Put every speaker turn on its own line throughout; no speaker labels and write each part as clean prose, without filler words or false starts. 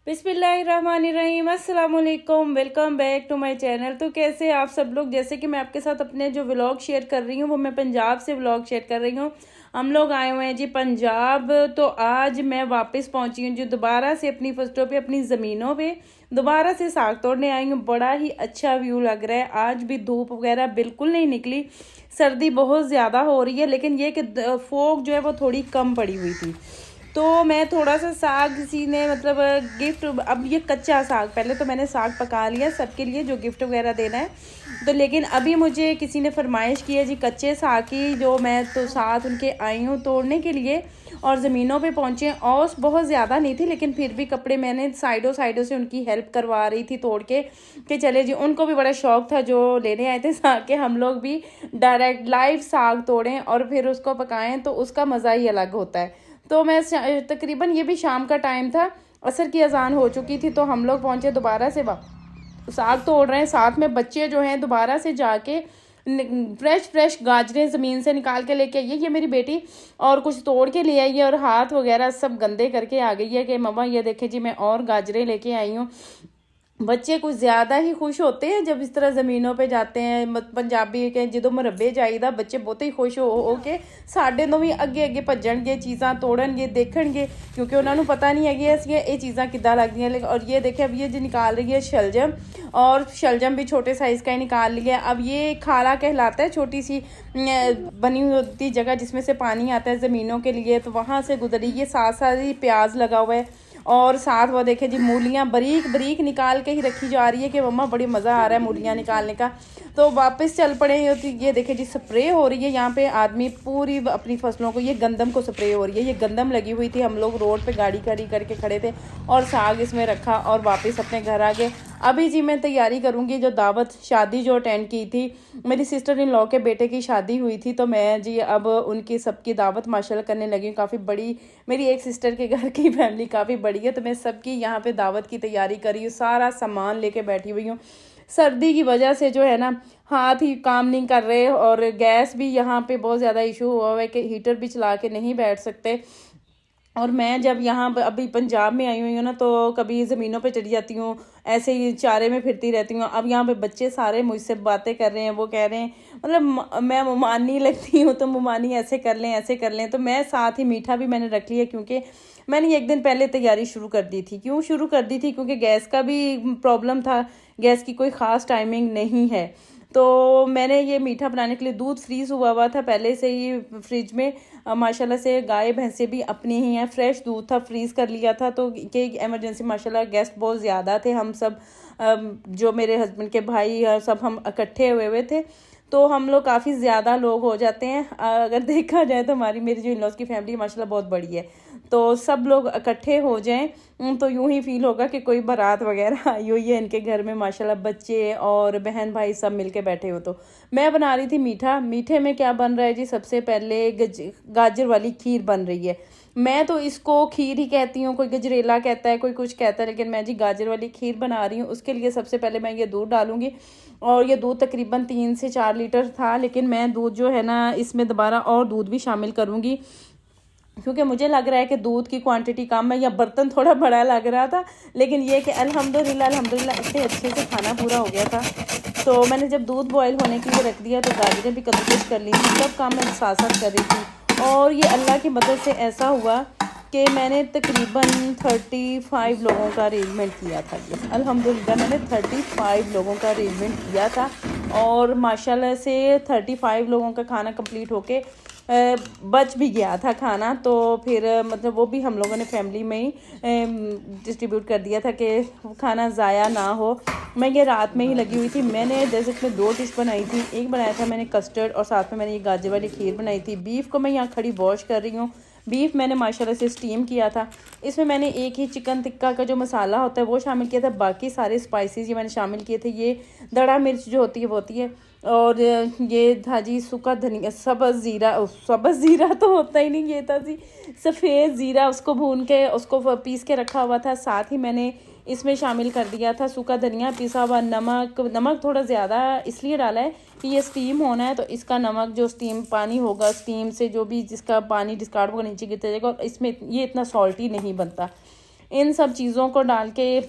बिस्मिल्लाहिर्रहमानिर्रहीम, अस्सलाम वालेकुम। Welcome back to my channel. तो कैसे आप सब लोग, जैसे कि मैं आपके साथ अपने जो व्लॉग शेयर कर रही हूँ वो मैं पंजाब से व्लॉग शेयर कर रही हूँ। हम लोग आए हुए हैं जी पंजाब। तो आज मैं वापस पहुँची हूँ जो दोबारा से अपनी फसलों पे, अपनी ज़मीनों पे दोबारा से साग तोड़ने आई हूँ। बड़ा ही अच्छा व्यू लग रहा है। आज भी धूप वगैरह बिल्कुल नहीं निकली, सर्दी बहुत ज़्यादा हो रही है, लेकिन ये कि फोग जो है वो थोड़ी कम पड़ी हुई थी। तो मैं थोड़ा सा साग किसी ने मतलब गिफ्ट, अब ये कच्चा साग, पहले तो मैंने साग पका लिया सबके लिए जो गिफ्ट वगैरह देना है, तो लेकिन अभी मुझे किसी ने फरमाइश की है जी कच्चे साग की, जो मैं तो साथ उनके आई हूँ तोड़ने के लिए। और ज़मीनों पे पहुँचे, औस बहुत ज़्यादा नहीं थी लेकिन फिर भी कपड़े मैंने साइडों साइडों से उनकी हेल्प करवा रही थी तोड़ के, कि चले जी। उनको भी बड़ा शौक था जो लेने आए थे साग के, हम लोग भी डायरेक्ट लाइव साग तोड़ें और फिर उसको पकाएं, तो उसका मज़ा ही अलग होता है। तो मैं तकरीबन, ये भी शाम का टाइम था, असर की अजान हो चुकी थी, तो हम लोग पहुंचे दोबारा से साग तोड़ रहे हैं। साथ में बच्चे जो हैं दोबारा से जाके फ्रेश फ्रेश गाजरें ज़मीन से निकाल के लेके आई है ये मेरी बेटी, और कुछ तोड़ के ले आई है और हाथ वगैरह सब गंदे करके आ गई है कि मम्मा ये देखे जी मैं और गाजरें लेके आई हूँ। बच्चे कुछ ज़्यादा ही खुश होते हैं जब इस तरह ज़मीनों पे जाते हैं। पंजाबी के जो मुरब्बे जाईदा, बच्चे बहुत ही खुश हो के साढ़े नौ भी अगे अगे भजनगे, चीज़ा तोड़नगे, देखणगे, क्योंकि उन्होंने पता नहीं है कि ये चीज़ा किद्दां लगदियां। लेकिन और ये देखे, अब ये जो निकाल रही है शलजम, और शलजम भी छोटे साइज़ का ही निकाल लिया। अब ये खाला कहलाता है, छोटी सी बनी हुई होती जगह जिसमें से पानी आता है ज़मीनों के लिए, तो वहाँ से गुजरी। ये साथ साथ ही प्याज लगा हुआ है, और साथ वो देखे जी मूलियाँ बारीक बारीक निकाल के ही रखी जा रही है कि मम्मा बड़ी मज़ा आ रहा है मूलियाँ निकालने का। तो वापस चल पड़े। ये देखे जी स्प्रे हो रही है यहाँ पे, आदमी पूरी अपनी फसलों को, ये गंदम को स्प्रे हो रही है। ये गंदम लगी हुई थी, हम लोग रोड पे गाड़ी खड़ी करके खड़े थे और साग इसमें रखा और वापस अपने घर आ गए। अभी जी मैं तैयारी करूँगी, जो दावत शादी जो अटेंड की थी, मेरी सिस्टर इन लॉ के बेटे की शादी हुई थी, तो मैं जी अब उनकी सबकी दावत माशाल्लाह करने लगी हूँ। काफ़ी बड़ी मेरी एक सिस्टर के घर की फैमिली काफ़ी बड़ी है, तो मैं सबकी यहाँ पे दावत की तैयारी कर रही हूँ, सारा सामान लेके बैठी हुई हूँ। सर्दी की वजह से जो है ना, हाथ ही काम नहीं कर रहे, और गैस भी यहाँ पे बहुत ज़्यादा इशू हुआ हुआ है कि हीटर भी चला के नहीं बैठ सकते। और मैं जब यहाँ अभी पंजाब में आई हुई हूँ ना, तो कभी ज़मीनों पे चली जाती हूँ, ऐसे ही चारे में फिरती रहती हूँ। अब यहाँ पे बच्चे सारे मुझसे बातें कर रहे हैं, वो कह रहे हैं, मतलब मैं मुमानी लगती हूँ तो मुमानी ऐसे कर लें ऐसे कर लें, तो मैं साथ ही मीठा भी मैंने रख लिया, क्योंकि मैंने एक दिन पहले तैयारी शुरू कर दी थी। क्यों शुरू कर दी थी? क्योंकि गैस का भी प्रॉब्लम था, गैस की कोई ख़ास टाइमिंग नहीं है। तो मैंने ये मीठा बनाने के लिए दूध फ्रीज़ हुआ हुआ था पहले से ही फ्रिज में। माशाल्लाह से गाय भैंसे भी अपनी ही हैं, फ्रेश दूध था, फ्रीज़ कर लिया था। तो कि एमरजेंसी माशाल्लाह गेस्ट बहुत ज़्यादा थे, हम सब जो मेरे हस्बैंड के भाई सब हम इकट्ठे हुए थे, तो हम लोग काफ़ी ज़्यादा लोग हो जाते हैं। अगर देखा जाए तो मेरी जो इन-लॉज़ की फैमिली माशाल्लाह बहुत बड़ी है, तो सब लोग इकट्ठे हो जाएं तो यूं ही फील होगा कि कोई बारात वगैरह आई हुई है इनके घर में। माशाल्लाह बच्चे और बहन भाई सब मिलके बैठे हो। तो मैं बना रही थी मीठा। मीठे में क्या बन रहा है जी? सबसे पहले गाजर वाली खीर बन रही है। मैं तो इसको खीर ही कहती हूँ, कोई गजरेला कहता है, कोई कुछ कहता है, लेकिन मैं जी गाजर वाली खीर बना रही हूँ। उसके लिए सबसे पहले मैं ये दूध डालूंगी, और ये दूध तकरीबन 3 से 4 लीटर था, लेकिन मैं दूध जो है ना इसमें दोबारा और दूध भी शामिल करूँगी, क्योंकि मुझे लग रहा है कि दूध की क्वांटिटी कम है, या बर्तन थोड़ा बड़ा लग रहा था। लेकिन ये कि अल्हम्दुलिल्लाह अल्हम्दुलिल्लाह इतने अच्छे से खाना पूरा हो गया था। तो मैंने जब दूध बॉयल होने के लिए रख दिया, तो गाजरें भी कद्दूकस कर ली थी, सब काम मैं साथ साथ कर रही थी। और ये अल्लाह की मदद से ऐसा हुआ कि मैंने तकरीबन 35 लोगों का अरेंजमेंट किया था। अल्हम्दुलिल्लाह मैंने 35 लोगों का अरेंजमेंट किया था, और माशाल्लाह से 35 लोगों का खाना कंप्लीट होके बच भी गया था खाना। तो फिर मतलब वो भी हम लोगों ने फैमिली में ही डिस्ट्रीब्यूट कर दिया था कि खाना ज़ाया ना हो। मैं ये रात में ही लगी हुई थी। मैंने डेजर्ट में 2 डिश बनाई थी। एक बनाया था मैंने कस्टर्ड, और साथ में मैंने ये गाजर वाली खीर बनाई थी। बीफ को मैं यहाँ खड़ी वॉश कर रही हूँ। बीफ मैंने माशाल्लाह से स्टीम किया था। इसमें मैंने एक ही चिकन टिक्का का जो मसाला होता है वो शामिल किया था, बाकी सारे स्पाइसेस ये मैंने शामिल किए थे। ये दड़ा मिर्च जो होती है वो होती है, और ये था जी सूखा धनिया, सब्ज़ ज़ीरा तो होता ही नहीं, ये था जी सफ़ेद ज़ीरा, उसको भून के उसको पीस के रखा हुआ था। साथ ही मैंने इसमें शामिल कर दिया था सूखा धनिया, पिसा हुआ नमक थोड़ा ज़्यादा इसलिए डाला है कि ये स्टीम होना है, तो इसका नमक जो स्टीम पानी होगा, स्टीम से जो भी जिसका पानी डिस्कार्ड होगा नीचे गिरता जाएगा, और इसमें ये इतना सॉल्टी नहीं बनता। इन सब चीज़ों को डाल के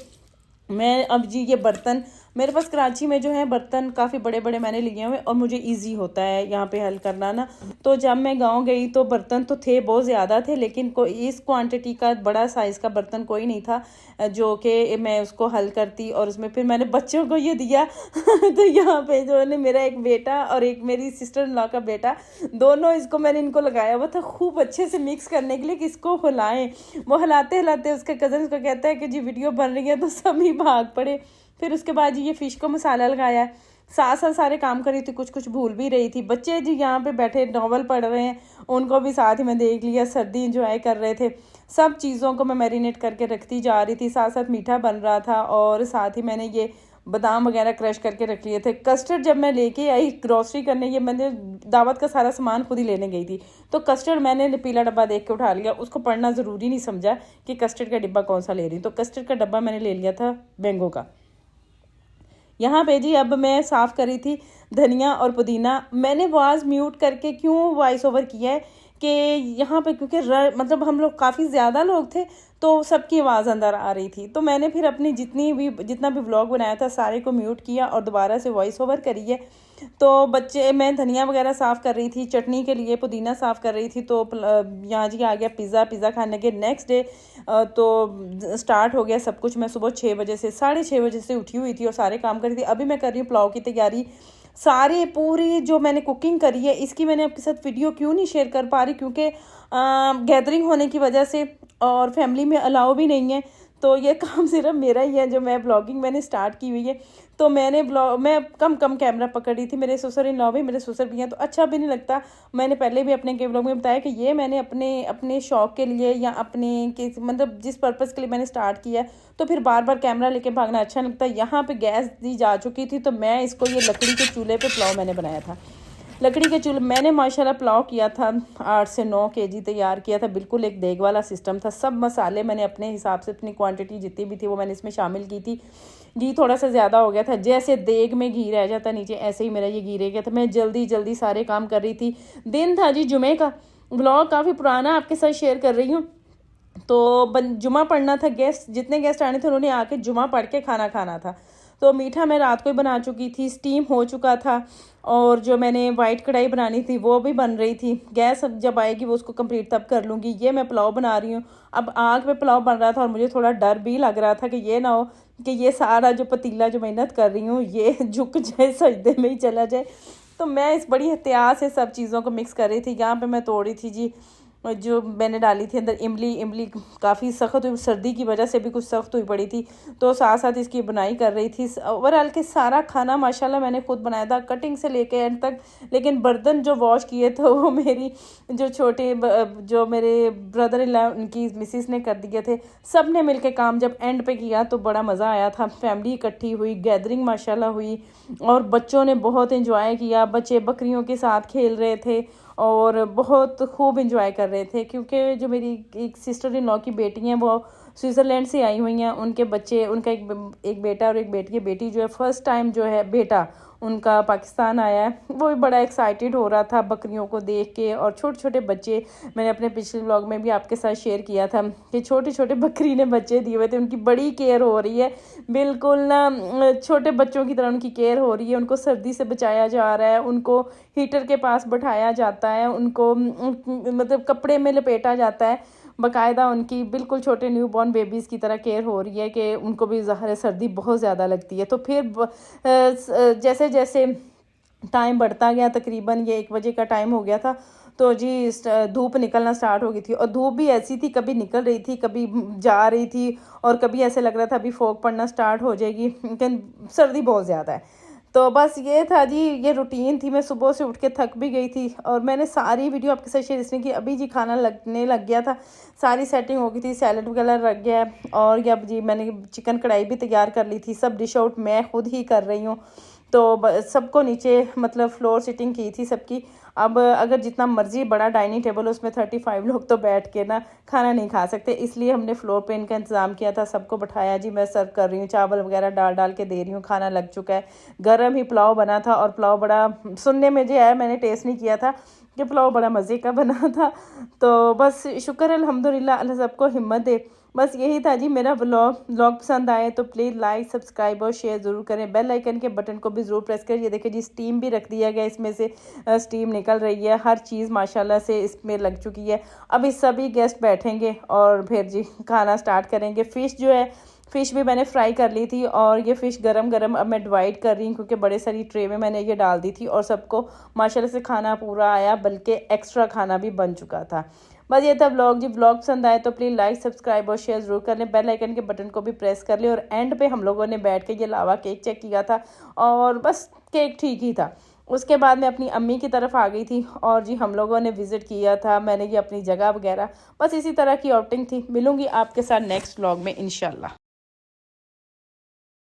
मैं अब जी ये बर्तन मेरे पास कराची में जो है बर्तन काफ़ी बड़े बड़े मैंने लिए हुए और मुझे इजी होता है यहाँ पे हल करना ना। तो जब मैं गांव गई तो बर्तन तो थे, बहुत ज़्यादा थे, लेकिन कोई इस क्वांटिटी का बड़ा साइज़ का बर्तन कोई नहीं था जो कि मैं उसको हल करती। और उसमें फिर मैंने बच्चों को ये दिया तो यहाँ पे जो है मेरा एक बेटा और एक मेरी सिस्टर इन लॉ का बेटा, दोनों इसको मैंने इनको लगाया हुआ था खूब अच्छे से मिक्स करने के लिए कि इसको हिलाएं। वो हिलाते हिलाते उसके कज़न उसको कहता है कि जी वीडियो बन रही है, तो सभी भाग पड़े। फिर उसके बाद जी ये फ़िश को मसाला लगाया, साथ साथ सारे काम कर रही थी, कुछ कुछ भूल भी रही थी। बच्चे जी यहाँ पे बैठे नॉवल पढ़ रहे हैं, उनको भी साथ ही मैं देख लिया, सर्दी इंजॉय कर रहे थे। सब चीज़ों को मैं मैरिनेट करके रखती जा रही थी, साथ साथ मीठा बन रहा था और साथ ही मैंने ये बादाम वगैरह क्रश करके रख लिए थे। कस्टर्ड जब मैं लेके आई ग्रॉसरी करने, ये मैंने दावत का सारा सामान खुद ही लेने गई थी, तो कस्टर्ड मैंने पीला डब्बा देख के उठा लिया, उसको पढ़ना ज़रूरी नहीं समझा कि कस्टर्ड का डिब्बा कौन सा ले रही, तो कस्टर्ड का डब्बा मैंने ले लिया था मैंगो का। यहाँ पे जी अब मैं साफ़ करी थी धनिया और पुदीना। मैंने आवाज़ म्यूट करके क्यों वॉइस ओवर किया है कि यहाँ पे क्योंकि मतलब हम लोग काफ़ी ज़्यादा लोग थे तो सबकी आवाज़ अंदर आ रही थी, तो मैंने फिर अपनी जितना भी व्लॉग बनाया था सारे को म्यूट किया और दोबारा से वॉइस ओवर करी है। तो बच्चे मैं धनिया वगैरह साफ़ कर रही थी, चटनी के लिए पुदीना साफ़ कर रही थी, तो यहाँ जी आ गया पिज़्ज़ा खाने के नेक्स्ट डे। तो स्टार्ट हो गया सब कुछ। मैं सुबह 6 बजे से 6:30 बजे से उठी हुई थी और सारे काम कर रही थी। अभी मैं कर रही हूँ पुलाव की तैयारी। सारी पूरी जो मैंने कुकिंग करी है इसकी मैंने आपके साथ वीडियो क्यों नहीं शेयर कर पा रही, क्योंकि गैदरिंग होने की वजह से और फैमिली में अलाउ भी नहीं है, तो ये काम सिर्फ मेरा ही है जो मैं ब्लॉगिंग मैंने स्टार्ट की हुई है। तो मैं कम कैमरा पकड़ रही थी, मेरे ससुर इन लॉ भी, मेरे ससुर भी हैं, तो अच्छा भी नहीं लगता। मैंने पहले भी अपने के ब्लॉग में बताया कि ये मैंने अपने शौक़ के लिए या अपने के मतलब जिस पर्पज़ के लिए मैंने स्टार्ट किया है, तो फिर बार बार कैमरा लेके भागना अच्छा नहीं लगता। यहाँ पे गैस दी जा चुकी थी, तो मैं इसको ये लकड़ी के चूल्हे पे पुलाव मैंने बनाया था। लकड़ी के चूल्हे मैंने माशाल्लाह पुलाव किया था 8 से 9 केजी तैयार किया था, बिल्कुल एक देग वाला सिस्टम था। सब मसाले मैंने अपने हिसाब से अपनी क्वांटिटी जितनी भी थी वो मैंने इसमें शामिल की थी। घी थोड़ा सा ज़्यादा हो गया था, जैसे देग में घी रह जाता नीचे ऐसे ही मेरा ये घी रह गया था। मैं जल्दी जल्दी सारे काम कर रही थी। दिन था जी जुमे का, व्लॉग काफ़ी पुराना आपके साथ शेयर कर रही हूँ। तो जुमा पढ़ना था, जितने गेस्ट आने थे उन्होंने आके जुमा पढ़ के खाना खाना था। तो मीठा मैं रात को ही बना चुकी थी, स्टीम हो चुका था, और जो मैंने वाइट कढ़ाई बनानी थी वो भी बन रही थी। गैस जब आएगी वो उसको कंप्लीट तब कर लूँगी। ये मैं पुलाव बना रही हूँ। अब आग पे पुलाव बन रहा था और मुझे थोड़ा डर भी लग रहा था कि ये ना हो कि ये सारा जो पतीला जो मेहनत कर रही हूँ ये झुक जाए, सजदे में ही चला जाए। तो मैं इस बड़ी एहतियात से सब चीज़ों को मिक्स कर रही थी। यहाँ पे मैं तोड़ रही थी जी जो मैंने डाली थी अंदर इमली काफ़ी सख्त हुई, सर्दी की वजह से भी कुछ सख्त हुई पड़ी थी, तो साथ साथ इसकी बुनाई कर रही थी। ओवरऑल के सारा खाना माशाल्लाह मैंने खुद बनाया था, कटिंग से लेके एंड तक। लेकिन बर्तन जो वॉश किए थे वो मेरी जो मेरे ब्रदर इन लॉ उनकी मिसिस ने कर दिए थे। सब ने मिल के काम जब एंड पे किया तो बड़ा मज़ा आया था। फैमिली इकट्ठी हुई, गैदरिंग माशाल्लाह हुई और बच्चों ने बहुत इंजॉय किया। बच्चे बकरियों के साथ खेल रहे थे और बहुत खूब इंजॉय कर रहे थे, क्योंकि जो मेरी एक सिस्टर इन लॉ की बेटी हैं वो स्विट्ज़रलैंड से आई हुई हैं। उनके बच्चे, उनका एक बेटा और एक बेटी है। बेटी जो है फर्स्ट टाइम जो है बेटा उनका पाकिस्तान आया है, वो भी बड़ा एक्साइटेड हो रहा था बकरियों को देख के। और छोटे छोटे बच्चे, मैंने अपने पिछले व्लॉग में भी आपके साथ शेयर किया था कि छोटे छोटे बकरी ने बच्चे दिए हुए थे, उनकी बड़ी केयर हो रही है, बिल्कुल ना छोटे बच्चों की तरह उनकी केयर हो रही है। उनको सर्दी से बचाया जा रहा है, उनको हीटर के पास बैठाया जाता है, उनको मतलब कपड़े में लपेटा जाता है, बाकायदा उनकी बिल्कुल छोटे न्यू बॉर्न बेबीज़ की तरह केयर हो रही है कि उनको भी ज़ाहिर है सर्दी बहुत ज़्यादा लगती है। तो फिर जैसे जैसे टाइम बढ़ता गया, तकरीबन ये 1 बजे का टाइम हो गया था, तो जी धूप निकलना स्टार्ट हो गई थी। और धूप भी ऐसी थी, कभी निकल रही थी, कभी जा रही थी, और कभी ऐसे लग रहा था अभी फॉग पड़ना स्टार्ट हो जाएगी, लेकिन सर्दी बहुत ज़्यादा है। तो बस ये था जी, ये रूटीन थी। मैं सुबह से उठ के थक भी गई थी और मैंने सारी वीडियो आपके साथ शेयर इसलिए की। अभी जी खाना लगने लग गया था, सारी सेटिंग हो गई थी, सैलड वगैरह लग गया है। और अब जी मैंने चिकन कढ़ाई भी तैयार कर ली थी। सब डिश आउट मैं खुद ही कर रही हूँ। तो सबको नीचे मतलब फ्लोर सिटिंग की थी सबकी। अब अगर जितना मर्जी बड़ा डाइनिंग टेबल, उसमें 35 लोग तो बैठ के ना खाना नहीं खा सकते, इसलिए हमने फ्लोर पे इनका इंतज़ाम किया था। सबको बैठाया जी, मैं सर्व कर रही हूँ, चावल वगैरह डाल के दे रही हूँ। खाना लग चुका है, गर्म ही पुलाव बना था और पुलाव बड़ा सुनने में जो है, मैंने टेस्ट नहीं किया था कि पुलाव बड़ा मज़े का बना था। तो बस शुक्र अल्हम्दुलिल्लाह, अल्लाह सबको हिम्मत दे। बस यही था जी मेरा व्लॉग पसंद आए तो प्लीज़ लाइक सब्सक्राइब और शेयर ज़रूर करें। बेल आइकन के बटन को भी ज़रूर प्रेस करें। ये देखिए जी स्टीम भी रख दिया गया, इसमें से स्टीम निकल रही है, हर चीज़ माशाल्लाह से इसमें लग चुकी है। अभी सभी गेस्ट बैठेंगे और फिर जी खाना स्टार्ट करेंगे। फ़िश जो है, फ़िश भी मैंने फ्राई कर ली थी और ये फ़िश गरम गरम अब मैं डिवाइड कर रही हूँ क्योंकि बड़े सारी ट्रे में मैंने ये डाल दी थी और सबको माशाल्लाह से खाना पूरा आया, बल्कि एक्स्ट्रा खाना भी बन चुका था। बस ये था व्लॉग जी। व्लॉग पसंद आए तो प्लीज़ लाइक सब्सक्राइब और शेयर ज़रूर कर लें। बेल आइकन के बटन को भी प्रेस कर लें। और एंड पे हम लोगों ने बैठ के ये लावा केक चेक किया था और बस केक ठीक ही था। उसके बाद मैं अपनी अम्मी की तरफ आ गई थी और जी हम लोगों ने विज़िट किया था, मैंने ये अपनी जगह वगैरह, बस इसी तरह की आउटिंग थी। मिलूँगी आपके साथ नेक्स्ट व्लॉग में इंशाल्लाह।